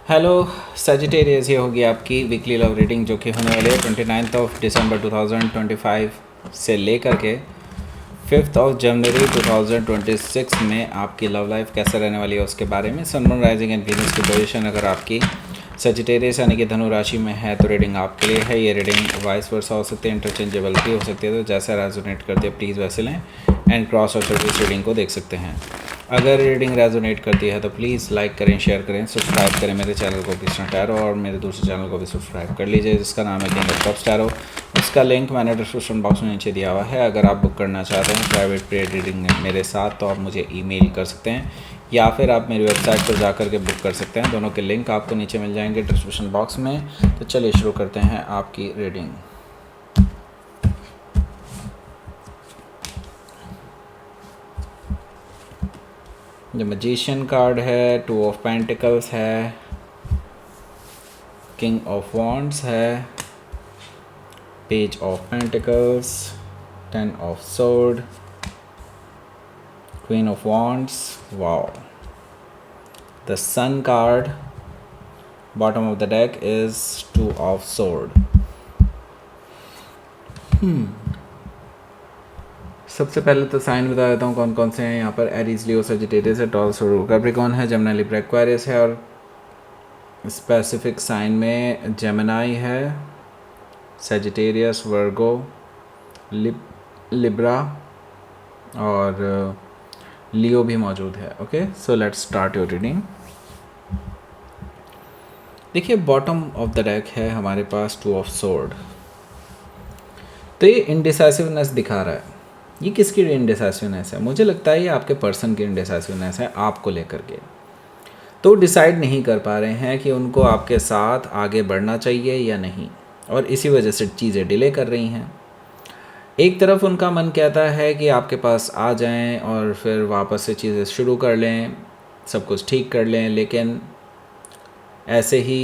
Hello Sagittarius, ये होगी आपकी वीकली लव रीडिंग जो कि होने वाली है 29 दिसंबर 2025 से लेकर के 5 जनवरी 2026 में आपकी लव लाइफ कैसे रहने वाली है उसके बारे में। सन, मून, राइजिंग एंड वीनस की पोजीशन अगर आपकी सजिटेरियस यानी कि धनु राशि में है तो रीडिंग आपके लिए है। ये रीडिंग वाइस वर्सा हो सकती है, इंटरचेंजेबल भी हो सकती है, तो जैसा रेजोनेट करती है प्लीज़ वैसे लें एंड क्रॉस और सर्विस रीडिंग को देख सकते हैं। अगर रीडिंग रेजोनेट करती है तो प्लीज़ लाइक करें, शेयर करें, सब्सक्राइब करें मेरे चैनल को कृष्णा टैरो, और मेरे दूसरे चैनल को भी सब्सक्राइब कर लीजिए जिसका नाम है किंग ऑफ कप्स टैरो। इसका लिंक मैंने डिस्क्रिप्शन बॉक्स में नीचे दिया हुआ है। अगर आप बुक करना चाहते हैं प्राइवेट प्रेयर रीडिंग मेरे साथ तो आप मुझे ईमेल कर सकते हैं या फिर आप मेरी वेबसाइट पर जा कर के बुक कर सकते हैं। दोनों के लिंक आपको नीचे मिल जाएंगे डिस्क्रिप्शन बॉक्स में। तो चलिए शुरू करते हैं आपकी रीडिंग। जो मैजिशियन कार्ड है, 2 ऑफ पेंटिकल्स है, किंग ऑफ वॉन्ड्स है, page of pentacles, 10 of sword, queen of wands, wow, the sun card, bottom of the deck is 2 of sword. सबसे पहले तो साइन बता देता हूँ कौन कौन से हैं यहाँ पर। एरीज, लियो, सजिटेरियस है, टॉरस और कैप्रिकॉर्न है, जेमिनी, लिब्रा, एक्वेरियस है, और स्पेसिफिक साइन में जेमिनी है, सजिटेरियस, वर्गो, लिब्रा और लियो भी मौजूद है। Okay, so let's start your reading. देखिए, बॉटम ऑफ द डेक है हमारे पास 2 ऑफ सोर्ड। तो ये इनडिसाइसिवनेस दिखा रहा है। ये किसकी इनडिसाइसिवनेस है? मुझे लगता है ये आपके पर्सन की इनडिसाइसिवनेस है आपको लेकर के। तो डिसाइड नहीं कर पा रहे हैं कि उनको आपके साथ आगे बढ़ना चाहिए या नहीं, और इसी वजह से चीज़ें डिले कर रही हैं। एक तरफ उनका मन कहता है कि आपके पास आ जाएं और फिर वापस से चीज़ें शुरू कर लें, सब कुछ ठीक कर लें, लेकिन ऐसे ही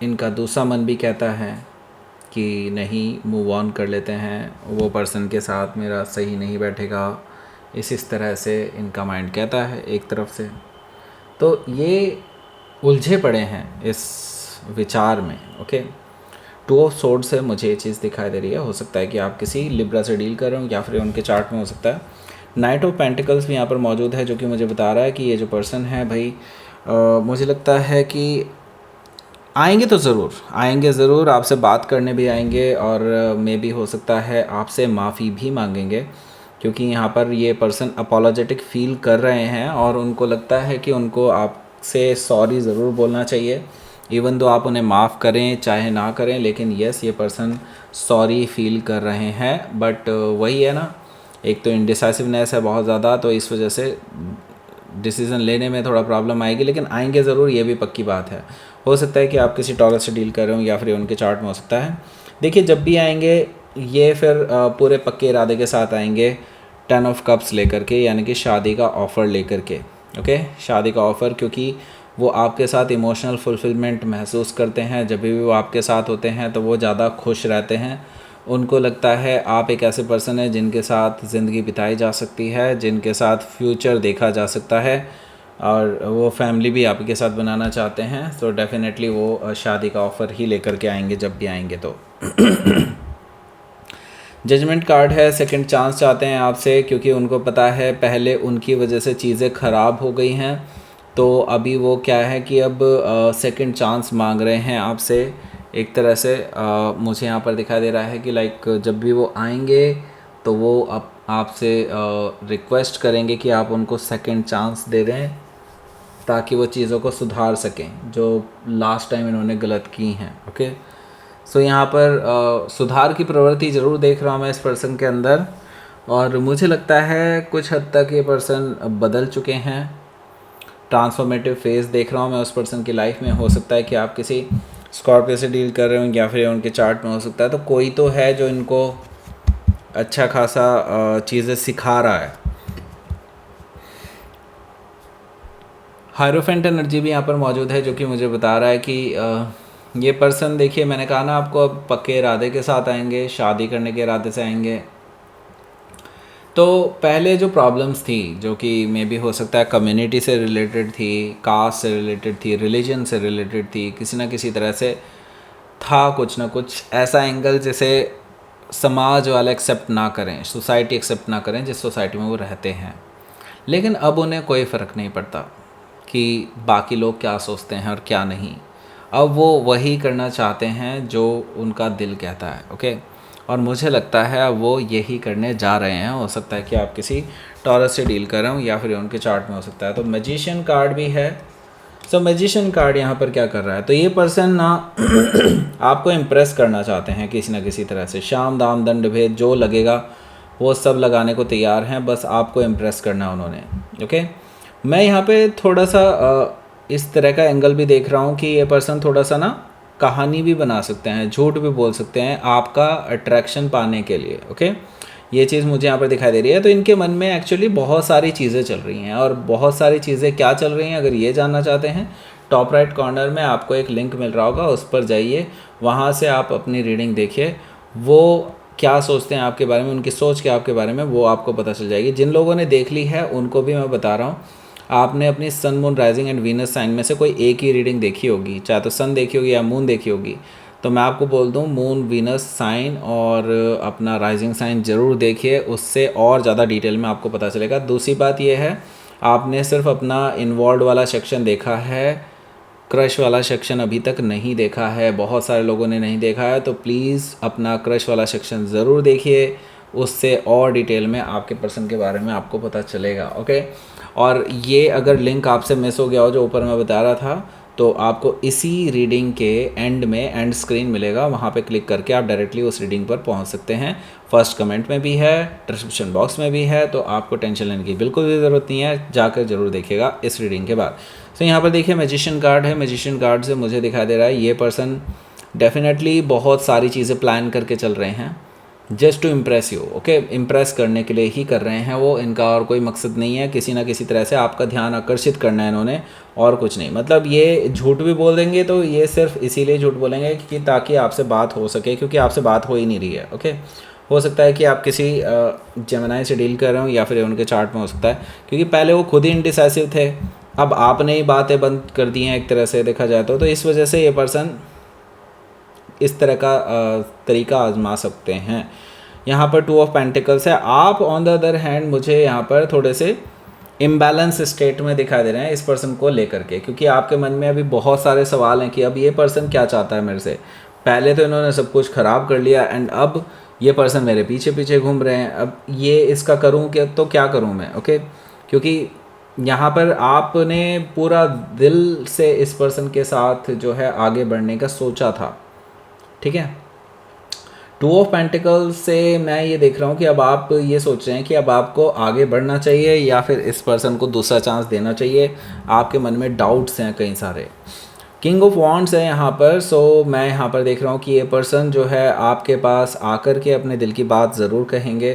इनका दूसरा मन भी कहता है कि नहीं, मूव ऑन कर लेते हैं, वो पर्सन के साथ मेरा सही नहीं बैठेगा। इस तरह से इनका माइंड कहता है एक तरफ से। तो ये उलझे पड़े हैं इस विचार में। ओके, 2 ऑफ सोर्ड से मुझे ये चीज़ दिखाई दे रही है। हो सकता है कि आप किसी लिब्रा से डील कर रहे हो या फिर उनके चार्ट में हो सकता है। नाइट ऑफ पेंटिकल्स भी यहाँ पर मौजूद है जो कि मुझे बता रहा है कि ये जो पर्सन है भाई, मुझे लगता है कि आएंगे तो ज़रूर आएंगे, ज़रूर आपसे बात करने भी आएंगे, और मे भी हो सकता है आपसे माफ़ी भी मांगेंगे, क्योंकि यहाँ पर ये पर्सन अपोलोजेटिक फील कर रहे हैं और उनको लगता है कि उनको आपसे सॉरी ज़रूर बोलना चाहिए। इवन दो आप उन्हें माफ़ करें चाहे ना करें, लेकिन यस, ये पर्सन सॉरी फील कर रहे हैं। बट वही है ना, एक तो इनडिसाइसिवनेस है बहुत ज़्यादा, तो इस वजह से डिसीज़न लेने में थोड़ा प्रॉब्लम आएगी, लेकिन आएंगे ज़रूर, ये भी पक्की बात है। हो सकता है कि आप किसी टॉरस से डील कर रहे हो या फिर उनके चार्ट में हो सकता है। देखिए, जब भी आएंगे ये फिर पूरे पक्के इरादे के साथ आएंगे, 10 ऑफ कप्स लेकर के, यानी कि शादी का ऑफ़र लेकर के। ओके, शादी का ऑफ़र, क्योंकि वो आपके साथ इमोशनल फुलफिलमेंट महसूस करते हैं। जब भी वो आपके साथ होते हैं तो वो ज़्यादा खुश रहते हैं। उनको लगता है आप एक ऐसे पर्सन है जिनके साथ ज़िंदगी बिताई जा सकती है, जिनके साथ फ्यूचर देखा जा सकता है, और वो फैमिली भी आपके साथ बनाना चाहते हैं। तो डेफिनेटली वो शादी का ऑफ़र ही लेकर के आएंगे जब भी आएंगे। तो जजमेंट कार्ड है, सेकंड चांस चाहते हैं आपसे, क्योंकि उनको पता है पहले उनकी वजह से चीज़ें ख़राब हो गई हैं। तो अभी वो क्या है कि अब सेकंड चांस मांग रहे हैं आपसे एक तरह से। मुझे यहाँ पर दिखाई दे रहा है कि लाइक जब भी वो आएंगे तो वो आपसे रिक्वेस्ट करेंगे कि आप उनको सेकंड चांस दे दें ताकि वो चीज़ों को सुधार सकें जो लास्ट टाइम इन्होंने गलत की हैं। ओके, सो यहाँ पर सुधार की प्रवृत्ति ज़रूर देख रहा हूँ मैं इस पर्सन के अंदर, और मुझे लगता है कुछ हद तक ये पर्सन बदल चुके हैं। ट्रांसफॉर्मेटिव फेज़ देख रहा हूँ मैं उस पर्सन की लाइफ में। हो सकता है कि आप किसी स्कॉर्पियो से डील कर रहे हो या फिर उनके चार्ट में हो सकता है। तो कोई तो है जो इनको अच्छा खासा चीज़ें सिखा रहा है। हायरोफेंट एनर्जी भी यहाँ पर मौजूद है जो कि मुझे बता रहा है कि ये पर्सन, देखिए मैंने कहा ना आपको, अब पक्के इरादे के साथ आएंगे, शादी करने के इरादे से आएंगे। तो पहले जो प्रॉब्लम्स थी जो कि मे बी हो सकता है कम्युनिटी से रिलेटेड थी, कास्ट से रिलेटेड थी, रिलीजन से रिलेटेड थी, किसी ना किसी तरह से था कुछ ना कुछ ऐसा एंगल जिसे समाज वाले एक्सेप्ट ना करें, सोसाइटी एक्सेप्ट ना करें जिस सोसाइटी में वो रहते हैं। लेकिन अब उन्हें कोई फ़र्क नहीं पड़ता कि बाकी लोग क्या सोचते हैं और क्या नहीं। अब वो वही करना चाहते हैं जो उनका दिल कहता है, ओके। और मुझे लगता है अब वो यही करने जा रहे हैं। हो सकता है कि आप किसी टॉरस से डील कर रहे हो या फिर उनके चार्ट में हो सकता है। तो मैजिशियन कार्ड भी है। सो मैजिशियन कार्ड यहाँ पर क्या कर रहा है, तो ये पर्सन ना आपको इम्प्रेस करना चाहते हैं किसी ना किसी तरह से। शाम दाम दंड भेद जो लगेगा वो सब लगाने को तैयार हैं, बस आपको इम्प्रेस करना है उन्होंने, ओके। मैं यहाँ पे थोड़ा सा इस तरह का एंगल भी देख रहा हूँ कि ये पर्सन थोड़ा सा ना कहानी भी बना सकते हैं, झूठ भी बोल सकते हैं आपका अट्रैक्शन पाने के लिए, ओके। ये चीज़ मुझे यहाँ पर दिखाई दे रही है। तो इनके मन में एक्चुअली बहुत सारी चीज़ें चल रही हैं, और बहुत सारी चीज़ें क्या चल रही हैं अगर ये जानना चाहते हैं, टॉप राइट कॉर्नर में आपको एक लिंक मिल रहा होगा, उस पर जाइए, वहाँ से आप अपनी रीडिंग देखिए। वो क्या सोचते हैं आपके बारे में, उनकी सोच क्या आपके बारे में, वो आपको पता चल जाएगी। जिन लोगों ने देख ली है उनको भी मैं बता रहा हूँ, आपने अपनी sun moon rising and Venus sign में से कोई एक ही रीडिंग देखी होगी, चाहे तो सन देखी होगी या मून देखी होगी। तो मैं आपको बोल दूं मून वीनस साइन और अपना राइजिंग साइन ज़रूर देखिए, उससे और ज़्यादा डिटेल में आपको पता चलेगा। दूसरी बात यह है, आपने सिर्फ अपना इन्वॉल्व वाला सेक्शन देखा है, क्रश वाला सेक्शन अभी तक नहीं देखा है, बहुत सारे लोगों ने नहीं देखा है। तो प्लीज़ अपना क्रश वाला सेक्शन ज़रूर देखिए, उससे और डिटेल में आपके पर्सन के बारे में आपको पता चलेगा, ओके। और ये अगर लिंक आपसे मिस हो गया हो जो ऊपर मैं बता रहा था, तो आपको इसी रीडिंग के एंड में एंड स्क्रीन मिलेगा, वहाँ पे क्लिक करके आप डायरेक्टली उस रीडिंग पर पहुँच सकते हैं। फर्स्ट कमेंट में भी है, डिस्क्रिप्शन बॉक्स में भी है, तो आपको टेंशन लेने की बिल्कुल भी ज़रूरत नहीं है, जाकर ज़रूर देखिएगा इस रीडिंग के बाद। तो यहाँ पर देखिए मैजिशियन कार्ड है। मैजिशियन कार्ड से मुझे दिखाई दे रहा है ये पर्सन डेफिनेटली बहुत सारी चीज़ें प्लान करके चल रहे हैं, just to impress you, okay. Impress करने के लिए ही कर रहे हैं वो, इनका और कोई मकसद नहीं है, किसी ना किसी तरह से आपका ध्यान आकर्षित करना है इन्होंने, और कुछ नहीं। मतलब ये झूठ भी बोल देंगे तो ये सिर्फ इसीलिए झूठ बोलेंगे कि ताकि आपसे बात हो सके, क्योंकि आपसे बात हो ही नहीं रही है, ओके। हो सकता है कि आप किसी जेमिनी से डील कर रहे हो या फिर उनके चार्ट में हो सकता है, क्योंकि पहले वो खुद ही इनडिसाइसिव थे, अब आपने ही बातें बंद कर दी हैं एक तरह से देखा जाए तो इस वजह से ये पर्सन इस तरह का तरीका आजमा सकते हैं। यहाँ पर 2 ऑफ पेंटिकल्स है। आप ऑन द अदर हैंड मुझे यहाँ पर थोड़े से इम्बैलेंस स्टेट में दिखा दे रहे हैं इस पर्सन को लेकर के, क्योंकि आपके मन में अभी बहुत सारे सवाल हैं कि अब ये पर्सन क्या चाहता है मेरे से। पहले तो इन्होंने सब कुछ ख़राब कर लिया एंड अब ये पर्सन मेरे पीछे पीछे घूम रहे हैं, अब ये इसका करूँ क्या, तो क्या करूँ मैं, ओके। क्योंकि यहाँ पर आपने पूरा दिल से इस पर्सन के साथ जो है आगे बढ़ने का सोचा था, ठीक है। 2 ऑफ पेंटिकल्स से मैं ये देख रहा हूँ कि अब आप ये सोच रहे हैं कि अब आपको आगे बढ़ना चाहिए या फिर इस पर्सन को दूसरा चांस देना चाहिए। आपके मन में डाउट्स हैं कई सारे। किंग ऑफ वॉन्ड्स है यहाँ पर। सो मैं यहाँ पर देख रहा हूँ कि ये पर्सन जो है आपके पास आकर के अपने दिल की बात ज़रूर कहेंगे,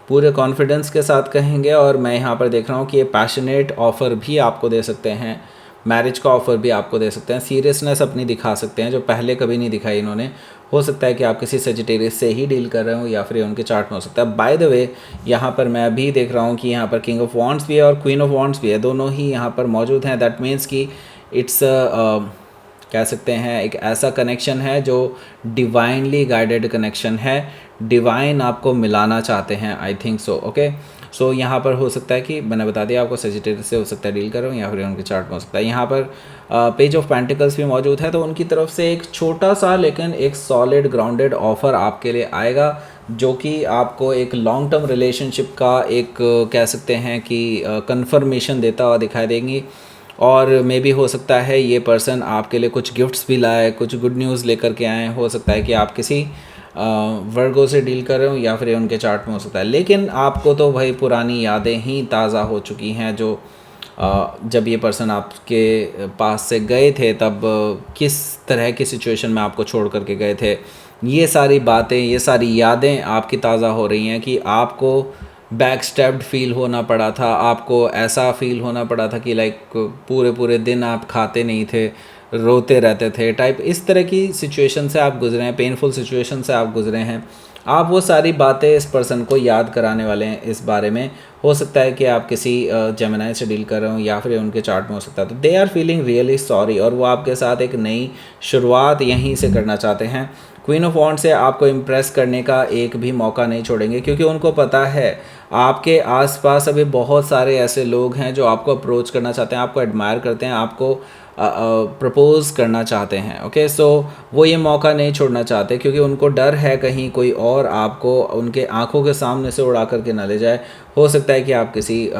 पूरे कॉन्फिडेंस के साथ कहेंगे। और मैं यहाँ पर देख रहा हूँ कि ये पैशनेट ऑफ़र भी आपको दे सकते हैं, मैरिज का ऑफ़र भी आपको दे सकते हैं, सीरियसनेस अपनी दिखा सकते हैं जो पहले कभी नहीं दिखाई इन्होंने। हो सकता है कि आप किसी सेजिटेरियस से ही डील कर रहे हो या फिर उनके चार्ट में हो सकता है। बाय द वे यहाँ पर मैं अभी देख रहा हूँ कि यहाँ पर किंग ऑफ वॉन्ड्स भी है और क्वीन ऑफ वॉन्ड्स भी है, दोनों ही यहाँ पर मौजूद हैं। दैट मीन्स कि इट्स कह सकते हैं एक ऐसा कनेक्शन है जो डिवाइनली गाइडेड कनेक्शन है, डिवाइन आपको मिलाना चाहते हैं, आई थिंक सो, ओके। सो यहाँ पर हो सकता है कि मैंने बता दिया आपको सेजिटेरियस से हो सकता है डील कर रहा हूँ या फिर उनके चार्ट में हो सकता है। यहाँ पर पेज ऑफ पेंटिकल्स भी मौजूद है, तो उनकी तरफ से एक छोटा सा लेकिन एक सॉलिड ग्राउंडेड ऑफर आपके लिए आएगा, जो कि आपको एक लॉन्ग टर्म रिलेशनशिप का एक कह सकते हैं कि कंफर्मेशन देता हुआ दिखाई देंगी। और मे भी हो सकता है ये पर्सन आपके लिए कुछ गिफ्ट्स भी लाए, कुछ गुड न्यूज़ लेकर के आए। हो सकता है कि आप किसी वर्गो से डील कर रहे हो या फिर उनके चार्ट में हो सकता है। लेकिन आपको तो भाई पुरानी यादें ही ताज़ा हो चुकी हैं, जो जब ये पर्सन आपके पास से गए थे तब किस तरह की सिचुएशन में आपको छोड़ करके गए थे, ये सारी बातें, ये सारी यादें आपकी ताज़ा हो रही हैं कि आपको बैक स्टेप्ड फील होना पड़ा था, आपको ऐसा फील होना पड़ा था कि लाइक पूरे पूरे दिन आप खाते नहीं थे, रोते रहते थे टाइप, इस तरह की सिचुएशन से आप गुजरे हैं, पेनफुल सिचुएशन से आप गुजरे हैं। आप वो सारी बातें इस पर्सन को याद कराने वाले हैं इस बारे में। हो सकता है कि आप किसी जेमिनाई से डील कर रहे हो या फिर उनके चार्ट में हो सकता है। तो they are feeling really sorry और वो आपके साथ एक नई शुरुआत यहीं से करना चाहते हैं। क्वीन ऑफ वॉन्ड से आपको इम्प्रेस करने का एक भी मौका नहीं छोड़ेंगे, क्योंकि उनको पता है आपके आसपास अभी बहुत सारे ऐसे लोग हैं जो आपको अप्रोच करना चाहते हैं, आपको एडमायर करते हैं, आपको प्रपोज़ करना चाहते हैं। ओके, सो वो ये मौका नहीं छोड़ना चाहते, क्योंकि उनको डर है कहीं कोई और आपको उनके आंखों के सामने से उड़ा करके ना ले जाए। हो सकता है कि आप किसी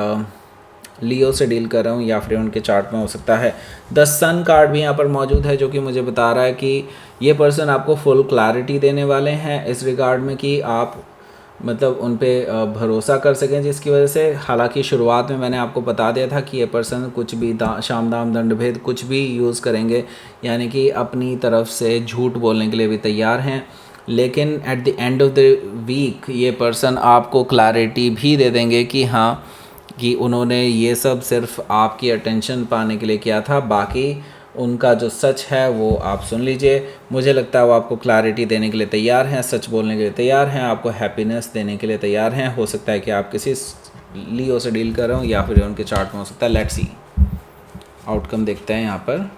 लियो से डील कर रहे हूँ या फिर उनके चार्ट में हो सकता है। द सन कार्ड भी यहाँ पर मौजूद है, जो कि मुझे बता रहा है कि ये पर्सन आपको फुल क्लैरिटी देने वाले हैं इस रिगार्ड में कि आप मतलब उन पे भरोसा कर सकें, जिसकी वजह से, हालांकि शुरुआत में मैंने आपको बता दिया था कि ये पर्सन कुछ भी शाम दाम दंड भेद कुछ भी यूज़ करेंगे, यानी कि अपनी तरफ से झूठ बोलने के लिए भी तैयार हैं। लेकिन at the end of the week ये पर्सन आपको क्लैरिटी भी दे देंगे कि हाँ, कि उन्होंने ये सब सिर्फ आपकी अटेंशन पाने के लिए किया था, बाकी उनका जो सच है वो आप सुन लीजिए। मुझे लगता है वो आपको क्लैरिटी देने के लिए तैयार हैं, सच बोलने के लिए तैयार हैं, आपको हैप्पीनेस देने के लिए तैयार हैं। हो सकता है कि आप किसी लियो से डील कर रहे हो या फिर उनके चार्ट में हो सकता है। लेट्स सी आउटकम देखते हैं यहाँ पर।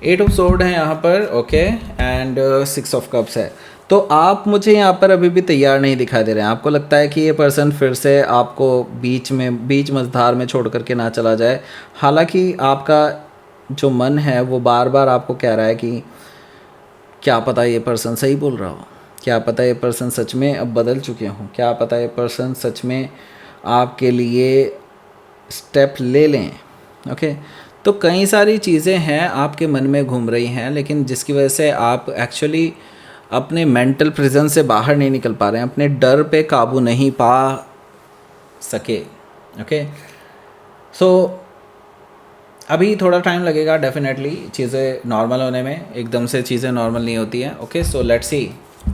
8 ऑफ सोर्ड है यहाँ पर, ओके, एंड 6 ऑफ कप्स है। तो आप मुझे यहाँ पर अभी भी तैयार नहीं दिखाई दे रहे हैं। आपको लगता है कि ये पर्सन फिर से आपको बीच मझधार में छोड़ करके ना चला जाए। हालांकि आपका जो मन है वो बार बार आपको कह रहा है कि क्या पता ये पर्सन सही बोल रहा हो, क्या पता ये पर्सन सच में अब बदल चुके हों, क्या पता ये पर्सन सच में आपके लिए स्टेप ले लें। ओके, तो कई सारी चीज़ें हैं आपके मन में घूम रही हैं, लेकिन जिसकी वजह से आप एक्चुअली अपने मेंटल प्रिजन से बाहर नहीं निकल पा रहे हैं, अपने डर पे काबू नहीं पा सके। ओके, सो अभी थोड़ा टाइम लगेगा डेफिनेटली चीज़ें नॉर्मल होने में, एकदम से चीज़ें नॉर्मल नहीं होती हैं। Okay, so let's see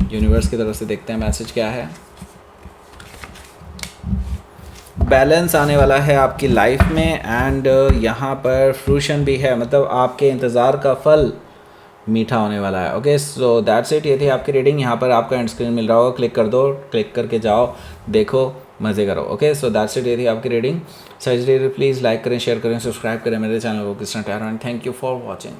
universe की तरफ से देखते हैं मैसेज क्या है। बैलेंस आने वाला है आपकी लाइफ में एंड यहाँ पर फ्रूशन भी है, मतलब आपके इंतज़ार का फल मीठा होने वाला है। Okay, so that's it. ये थी आपकी रीडिंग। यहाँ पर आपका एंड स्क्रीन मिल रहा होगा, क्लिक कर दो, क्लिक करके जाओ, देखो, मज़े करो। Okay, so that's it. ये थी आपकी रीडिंग। सजेस्ट प्लीज़ लाइक करें, शेयर करें, सब्सक्राइब करें मेरे चैनल को Krishna tarot and thank you for watching.